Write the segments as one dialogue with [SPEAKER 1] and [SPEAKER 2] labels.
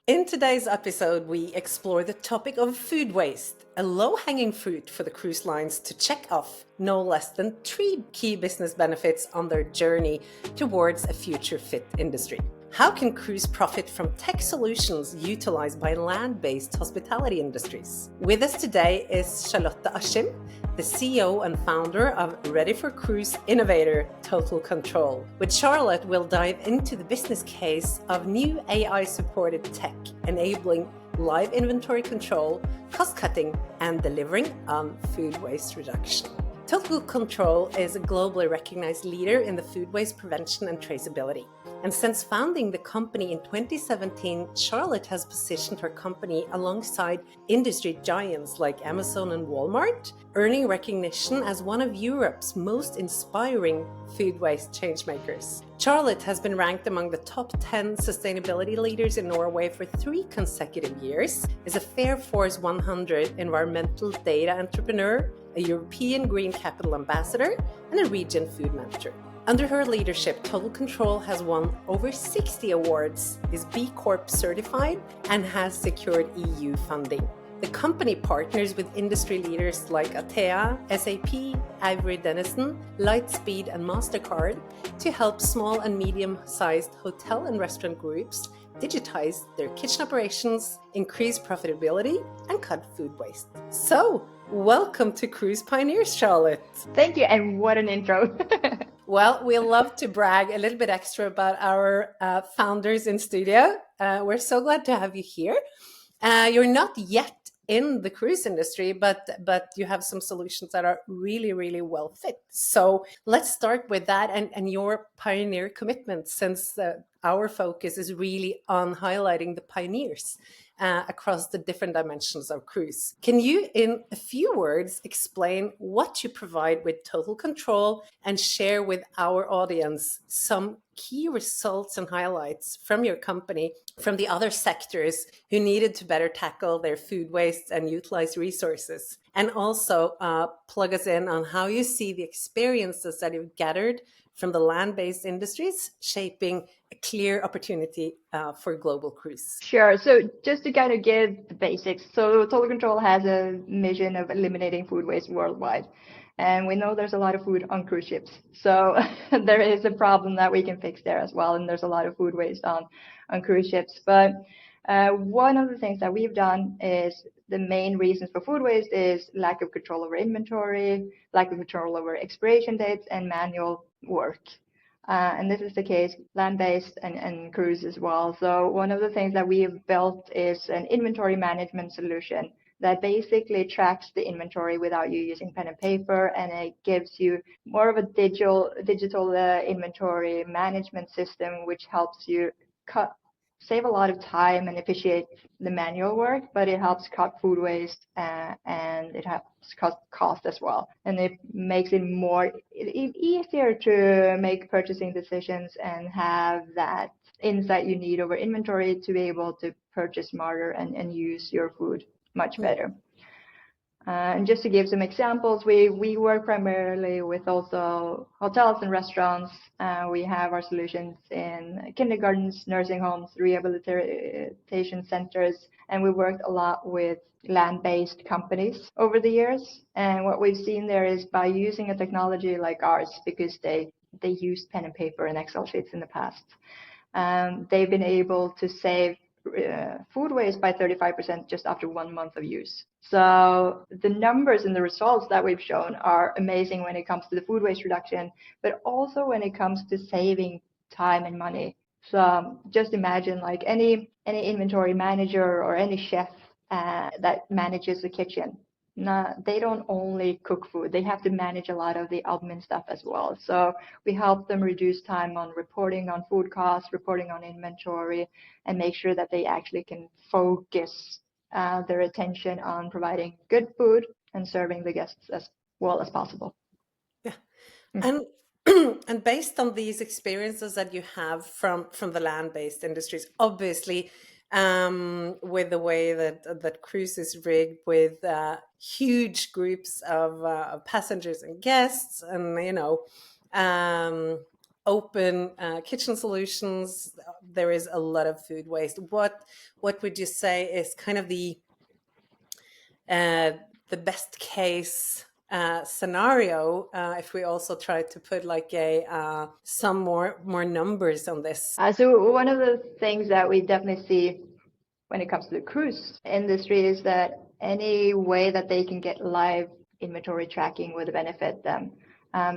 [SPEAKER 1] In today's episode, we explore the topic of food waste, a low-hanging fruit for the cruise lines to check off no less than 3 key business benefits on their journey towards a future-fit industry. How can cruise profit from tech solutions utilized by land-based hospitality industries? With us today is Charlotte Aschim, the CEO and founder of Ready for Cruise innovator TotalCtrl. With Charlotte, we'll dive into the business case of new AI-supported tech, enabling live inventory control, cost-cutting, and delivering on food waste reduction. TotalCtrl is a globally recognized leader in the food waste prevention and traceability. And since founding the company in 2017, Charlotte has positioned her company alongside industry giants like Amazon and Walmart, earning recognition as one of Europe's most inspiring food waste changemakers. Charlotte has been ranked among the top 10 sustainability leaders in Norway for 3 consecutive years, is a Fair Force 100 environmental data entrepreneur, a European Green Capital Ambassador, and a Region Food Manager. Under her leadership, TotalCtrl has won over 60 awards, is B Corp certified, and has secured EU funding. The company partners with industry leaders like Atea, SAP, Avery Dennison, Lightspeed, and MasterCard to help small and medium-sized hotel and restaurant groups digitize their kitchen operations, increase profitability, and cut food waste. So, welcome to Cruise Pioneers, Charlotte.
[SPEAKER 2] Thank you, and what an intro.
[SPEAKER 1] Well, we love to brag a little bit extra about our founders in studio. We're so glad to have you here. You're not yet in the cruise industry, but you have some solutions that are really, really well fit. So let's start with that and your pioneer commitment, since our focus is really on highlighting the pioneers across the different dimensions of cruise. Can you, in a few words, explain what you provide with TotalCtrl and share with our audience some key results and highlights from your company, from the other sectors who needed to better tackle their food waste and utilize resources? And also plug us in on how you see the experiences that you've gathered from the land-based industries shaping a clear opportunity for global cruise.
[SPEAKER 2] Sure. So just to kind of give the basics. So TotalCtrl has a mission of eliminating food waste worldwide. And we know there's a lot of food on cruise ships. So there is a problem that we can fix there as well. And there's a lot of food waste on cruise ships. But one of the things that we've done is the main reasons for food waste is lack of control over inventory, lack of control over expiration dates, and manual work. And this is the case land-based and cruise as well. So one of the things that we have built is an inventory management solution that basically tracks the inventory without you using pen and paper, and it gives you more of a digital inventory management system, which helps you save a lot of time and efficiate the manual work, but it helps cut food waste and it helps cut cost as well. And it makes it more easier to make purchasing decisions and have that insight you need over inventory to be able to purchase smarter and use your food much better. And just to give some examples, we work primarily with also hotels and restaurants. We have our solutions in kindergartens, nursing homes, rehabilitation centers, and we worked a lot with land-based companies over the years. And what we've seen there is by using a technology like ours, because they used pen and paper and Excel sheets in the past, they've been able to save food waste by 35% just after 1 month of use. So the numbers and the results that we've shown are amazing when it comes to the food waste reduction, but also when it comes to saving time and money. So just imagine like any inventory manager or any chef that manages a kitchen. They don't only cook food, they have to manage a lot of the admin stuff as well. So we help them reduce time on reporting on food costs, reporting on inventory, and make sure that they actually can focus their attention on providing good food and serving the guests as well as possible.
[SPEAKER 1] Yeah. And and based on these experiences that you have from the land-based industries, obviously, with the way that cruise is rigged with huge groups of passengers and guests, and open kitchen solutions, there is a lot of food waste. What would you say is kind of uh, the best case scenario, if we also try to put like some more numbers on this?
[SPEAKER 2] So one of the things that we definitely see when it comes to the cruise industry is that any way that they can get live inventory tracking would benefit them.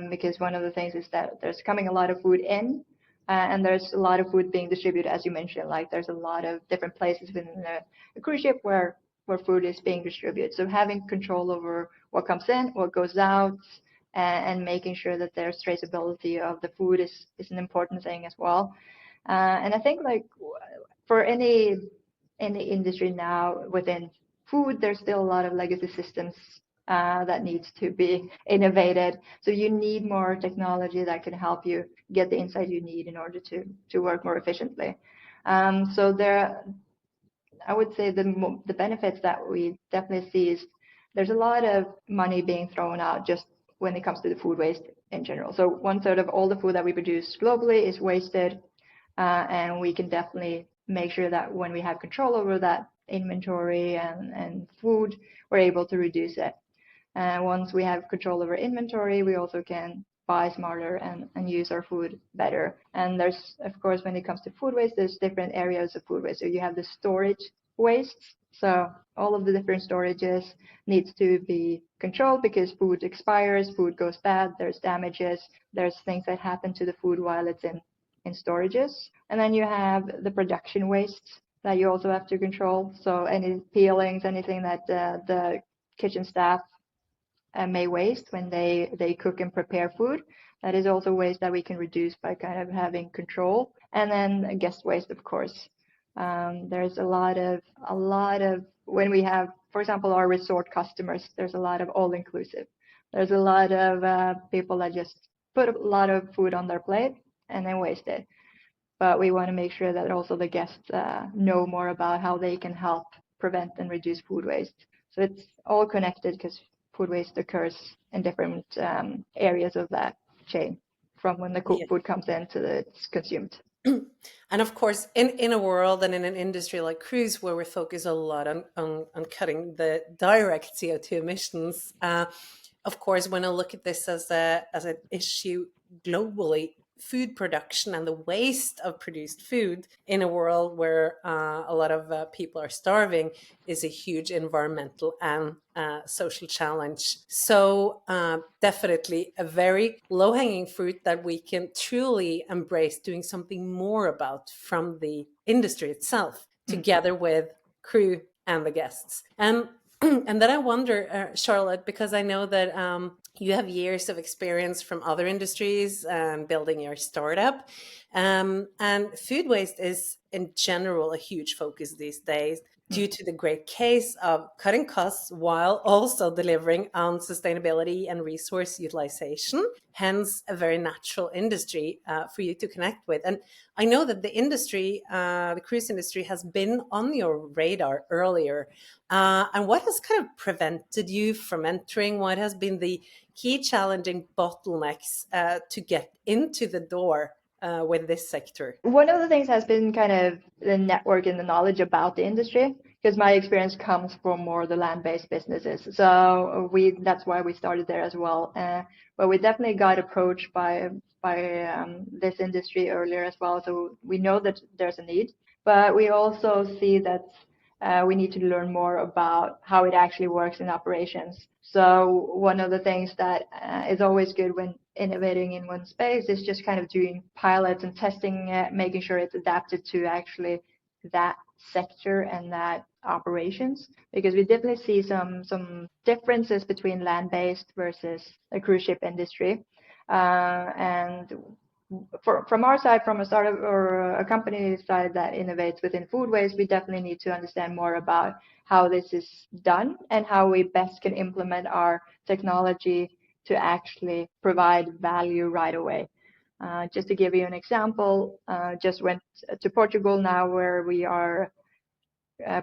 [SPEAKER 2] Because one of the things is that there's coming a lot of food in, and there's a lot of food being distributed, as you mentioned. Like there's a lot of different places within the cruise ship where food is being distributed. So having control over what comes in, what goes out, and making sure that there's traceability of the food is an important thing as well. And I think like for any industry now within food, there's still a lot of legacy systems that needs to be innovated. So you need more technology that can help you get the insight you need in order to work more efficiently. So there, I would say the benefits that we definitely see is there's a lot of money being thrown out just when it comes to the food waste in general. So 1/3 of all the food that we produce globally is wasted, and we can definitely make sure that when we have control over that inventory and food, we're able to reduce it. And once we have control over inventory, we also can buy smarter and use our food better. And there's, of course, when it comes to food waste, there's different areas of food waste. So you have the storage waste. So all of the different storages needs to be controlled because food expires, food goes bad, there's damages, there's things that happen to the food while it's in storages. And then you have the production waste that you also have to control. So any peelings, anything that the kitchen staff may waste when they cook and prepare food. That is also waste that we can reduce by kind of having control. And then guest waste, of course. There's a lot of when we have, for example, our resort customers, there's a lot of all-inclusive. There's a lot of people that just put a lot of food on their plate and then waste it. But we want to make sure that also the guests know more about how they can help prevent and reduce food waste. So it's all connected because food waste occurs in different areas of that chain, from when the
[SPEAKER 1] Yeah.
[SPEAKER 2] food comes in to it's consumed.
[SPEAKER 1] And of course, in a world and in an industry like cruise, where we focus a lot on cutting the direct CO2 emissions, of course, when I look at this as an issue globally, food production and the waste of produced food in a world where a lot of people are starving is a huge environmental and social challenge. So definitely a very low-hanging fruit that we can truly embrace doing something more about from the industry itself, together with crew and the guests. And then I wonder, Charlotte, because I know that you have years of experience from other industries and building your startup. And food waste is, in general, a huge focus these days due to the great case of cutting costs while also delivering on sustainability and resource utilization, hence a very natural industry for you to connect with. And I know that the industry, the cruise industry, has been on your radar earlier. And what has kind of prevented you from entering? What has been the key challenging bottlenecks to get into the door with this sector?
[SPEAKER 2] One of the things has been kind of the network and the knowledge about the industry, because my experience comes from more the land-based businesses. So that's why we started there as well. But we definitely got approached by this industry earlier as well. So we know that there's a need, but we also see that we need to learn more about how it actually works in operations. So one of the things that is always good when innovating in one space is just kind of doing pilots and testing it, making sure it's adapted to actually that sector and that operations, because we definitely see some differences between land-based versus the cruise ship industry. And from our side, from a startup or a company side that innovates within food waste, we definitely need to understand more about how this is done and how we best can implement our technology to actually provide value right away. Just to give you an example, just went to Portugal now, where we are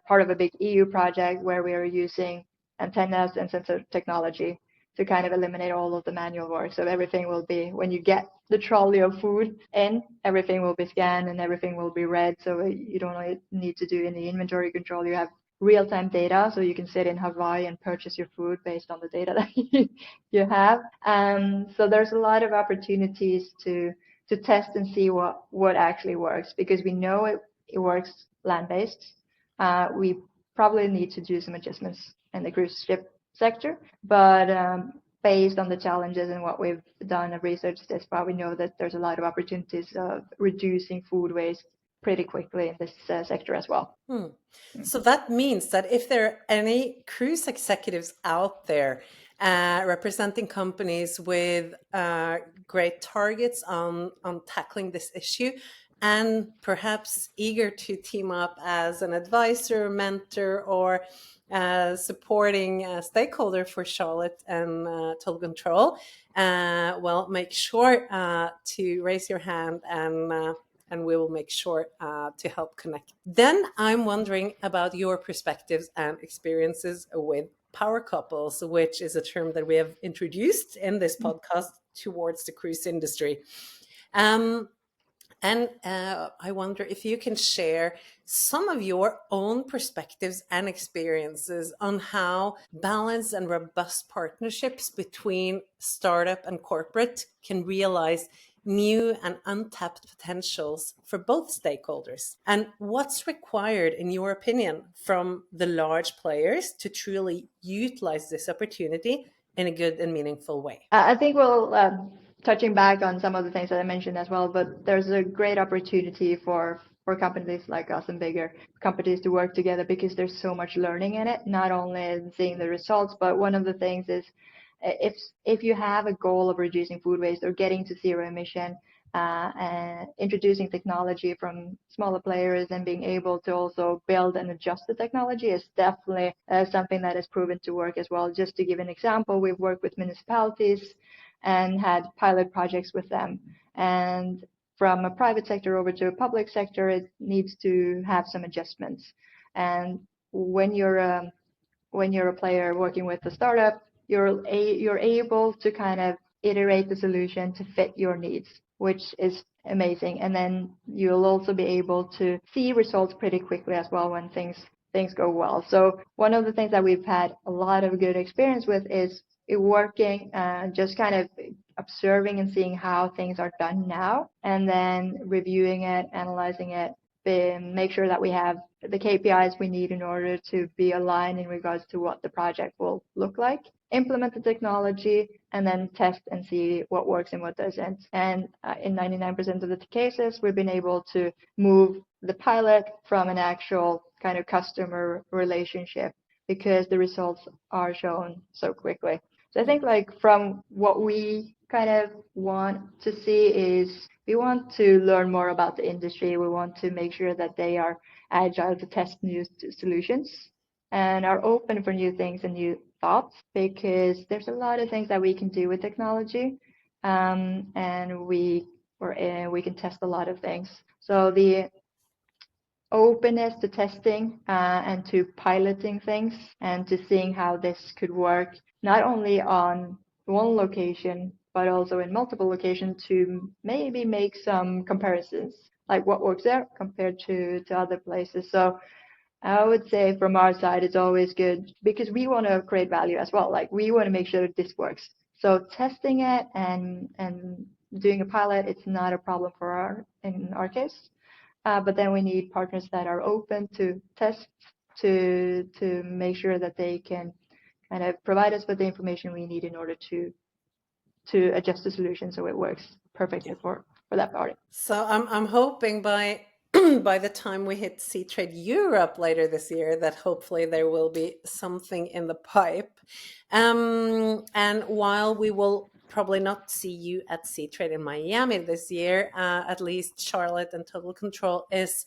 [SPEAKER 2] part of a big EU project where we are using antennas and sensor technology kind of eliminate all of the manual work. So everything will be, when you get the trolley of food in, everything will be scanned and everything will be read. So you don't need to do any inventory control. You have real-time data, so you can sit in Hawaii and purchase your food based on the data that you have. So there's a lot of opportunities to test and see what actually works, because we know it works land-based. We probably need to do some adjustments in the cruise ship sector, but based on the challenges and what we've done of research this far, we know that there's a lot of opportunities of reducing food waste pretty quickly in this sector as well.
[SPEAKER 1] So that means that if there are any cruise executives out there representing companies with great targets on tackling this issue, and perhaps eager to team up as an advisor, mentor, or supporting stakeholder for Charlotte and TotalCtrl, well, make sure to raise your hand, and we will make sure to help connect. Then I'm wondering about your perspectives and experiences with power couples, which is a term that we have introduced in this podcast towards the cruise industry. And I wonder if you can share some of your own perspectives and experiences on how balanced and robust partnerships between startup and corporate can realize new and untapped potentials for both stakeholders. And what's required, in your opinion, from the large players to truly utilize this opportunity in a good and meaningful way?
[SPEAKER 2] I think we'll touching back on some of the things that I mentioned as well, but there's a great opportunity for companies like us and bigger companies to work together, because there's so much learning in it, not only in seeing the results, but one of the things is if you have a goal of reducing food waste or getting to zero emission, and introducing technology from smaller players and being able to also build and adjust the technology is definitely something that has proven to work as well. Just to give an example, we've worked with municipalities and had pilot projects with them. And from a private sector over to a public sector, it needs to have some adjustments. And when you're a player working with a startup, you're able to kind of iterate the solution to fit your needs, which is amazing. And then you'll also be able to see results pretty quickly as well when things go well. So one of the things that we've had a lot of good experience with is it working, just kind of observing and seeing how things are done now, and then reviewing it, analyzing it, make sure that we have the KPIs we need in order to be aligned in regards to what the project will look like, implement the technology, and then test and see what works and what doesn't. And in 99% of the cases, we've been able to move the pilot from an actual kind of customer relationship, because the results are shown so quickly. So I think, like, from what we kind of want to see is we want to learn more about the industry. We want to make sure that they are agile to test new solutions and are open for new things and new thoughts, because there's a lot of things that we can do with technology, and we can test a lot of things. So the openness to testing and to piloting things and to seeing how this could work, not only on one location, but also in multiple locations, to maybe make some comparisons, like what works there compared to other places. So I would say from our side, it's always good, because we want to create value as well. Like, we want to make sure that this works. So testing it and doing a pilot, it's not a problem in our case. But then we need partners that are open to tests, to make sure that they can kind of provide us with the information we need in order to adjust the solution so it works perfectly for that party.
[SPEAKER 1] So I'm hoping by by the time we hit Sea Trade Europe later this year, that hopefully there will be something in the pipe. And while we will probably not see you at Sea Trade in Miami this year, at least Charlotte and TotalCtrl is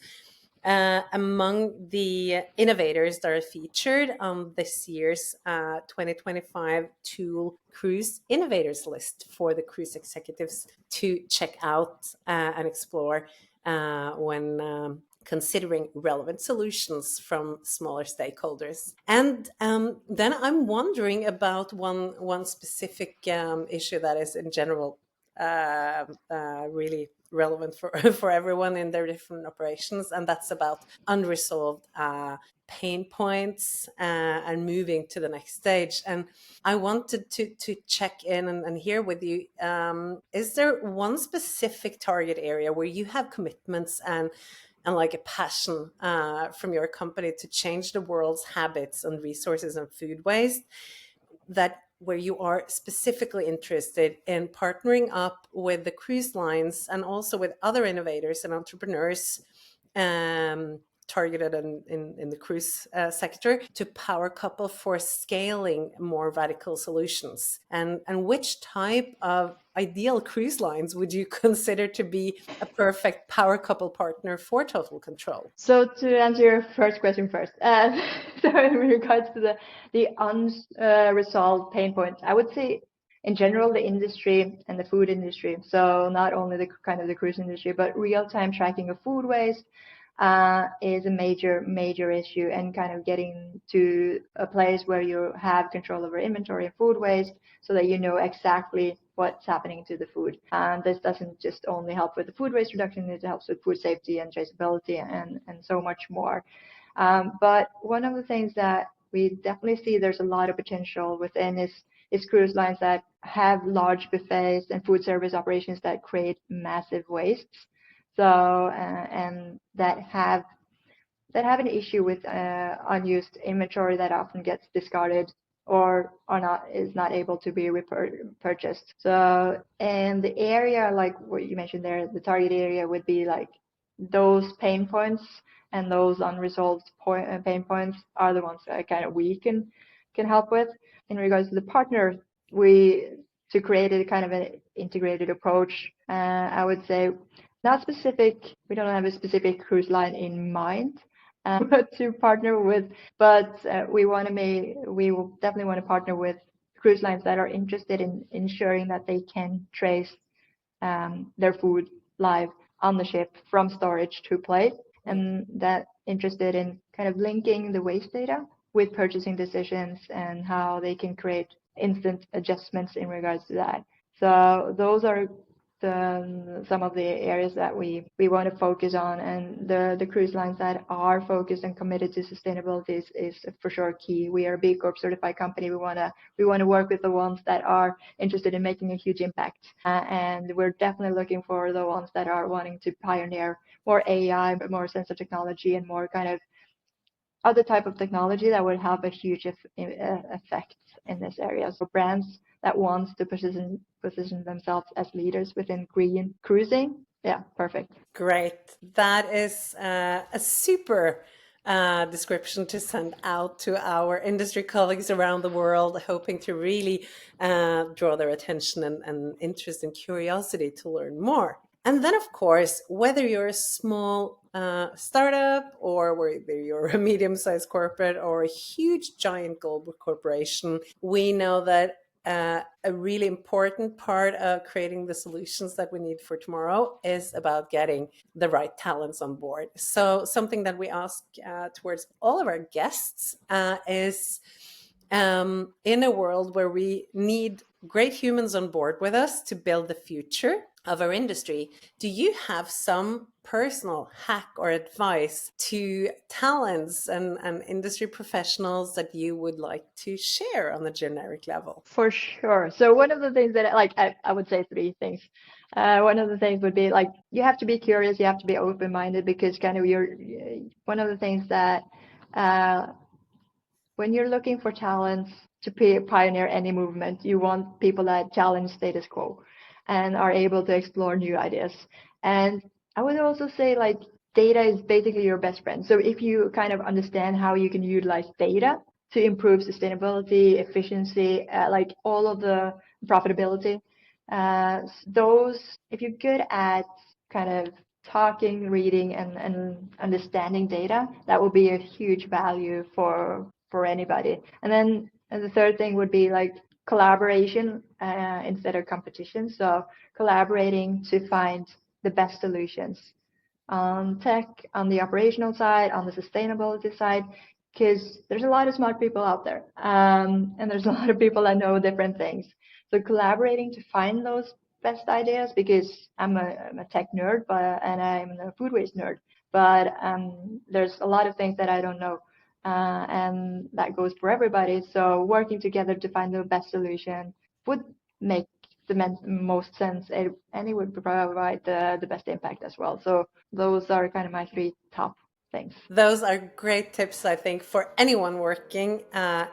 [SPEAKER 1] among the innovators that are featured on this year's 2025 Tool Cruise Innovators list for the cruise executives to check out and explore when considering relevant solutions from smaller stakeholders. And then I'm wondering about one specific issue that is in general really relevant for, for everyone in their different operations, and that's about unresolved pain points and moving to the next stage. And I wanted to check in and hear with you, is there one specific target area where you have commitments and like a passion from your company to change the world's habits on resources and food waste, that where you are specifically interested in partnering up with the cruise lines and also with other innovators and entrepreneurs targeted in the cruise sector to power couple for scaling more radical solutions? And which type of ideal cruise lines would you consider to be a perfect power couple partner for TotalCtrl?
[SPEAKER 2] So to answer your first question first, so in regards to the unresolved pain points, I would say in general the industry and the food industry, so not only the kind of the cruise industry, but real-time tracking of food waste is a major issue, and kind of getting to a place where you have control over inventory and food waste so that you know exactly what's happening to the food. And this doesn't just only help with the food waste reduction, it helps with food safety and traceability and so much more. But one of the things that we definitely see there's a lot of potential within is cruise lines that have large buffets and food service operations that create massive wastes. So and that have an issue with unused inventory that often gets discarded or is not able to be purchased. So and the area like what you mentioned there, the target area would be like those pain points, and those unresolved pain points are the ones that kind of we can help with. In regards to the partner, to create a kind of an integrated approach, I would say not specific. We don't have a specific cruise line in mind to partner with, but we will definitely want to partner with cruise lines that are interested in ensuring that they can trace their food live on the ship from storage to plate, and that interested in kind of linking the waste data with purchasing decisions and how they can create instant adjustments in regards to that. So those are some of the areas that we want to focus on, and the cruise lines that are focused and committed to sustainability is for sure key. We are a B Corp certified company. We want to work with the ones that are interested in making a huge impact, and we're definitely looking for the ones that are wanting to pioneer more AI, more sensor technology, and more kind of other type of technology that would have a huge effect in this area. So brands that wants to position themselves as leaders within green cruising. Yeah, perfect.
[SPEAKER 1] Great. That is a super description to send out to our industry colleagues around the world, hoping to really draw their attention and interest and curiosity to learn more. And then, of course, whether you're a small startup or whether you're a medium-sized corporate or a huge, giant global corporation, we know that a really important part of creating the solutions that we need for tomorrow is about getting the right talents on board. So something that we ask towards all of our guests is in a world where we need great humans on board with us to build the future of our industry, do you have some personal hack or advice to talents and industry professionals that you would like to share on a generic level?
[SPEAKER 2] For sure. So one of the things that I would say three things. One of the things would be like you have to be curious, you have to be open-minded, because kind of one of the things that when you're looking for talents to pioneer any movement, you want people that challenge status quo and are able to explore new ideas. And I would also say like data is basically your best friend. So if you kind of understand how you can utilize data to improve sustainability, efficiency, like all of the profitability, if you're good at kind of talking, reading, and understanding data, that will be a huge value for anybody. And then the third thing would be like collaboration instead of competition. So collaborating to find the best solutions on tech, on the operational side, on the sustainability side, because there's a lot of smart people out there, and there's a lot of people that know different things. So collaborating to find those best ideas, because I'm a tech nerd, and I'm a food waste nerd, but there's a lot of things that I don't know, and that goes for everybody. So working together to find the best solution would make the most sense, and it would provide the best impact as well. So those are kind of my three top things.
[SPEAKER 1] Those are great tips, I think, for anyone working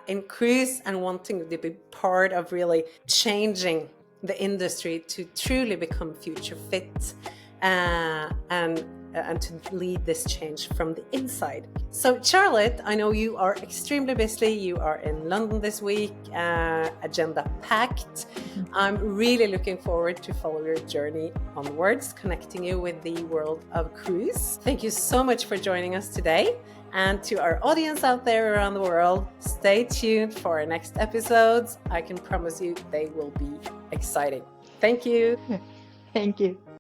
[SPEAKER 1] in cruise and wanting to be part of really changing the industry to truly become future fit and to lead this change from the inside. So Charlotte, I know you are extremely busy. You are in London this week, agenda packed. I'm really looking forward to follow your journey onwards, connecting you with the world of cruise. Thank you so much for joining us today. And to our audience out there around the world, stay tuned for our next episodes. I can promise you they will be exciting. Thank you.
[SPEAKER 2] Thank you.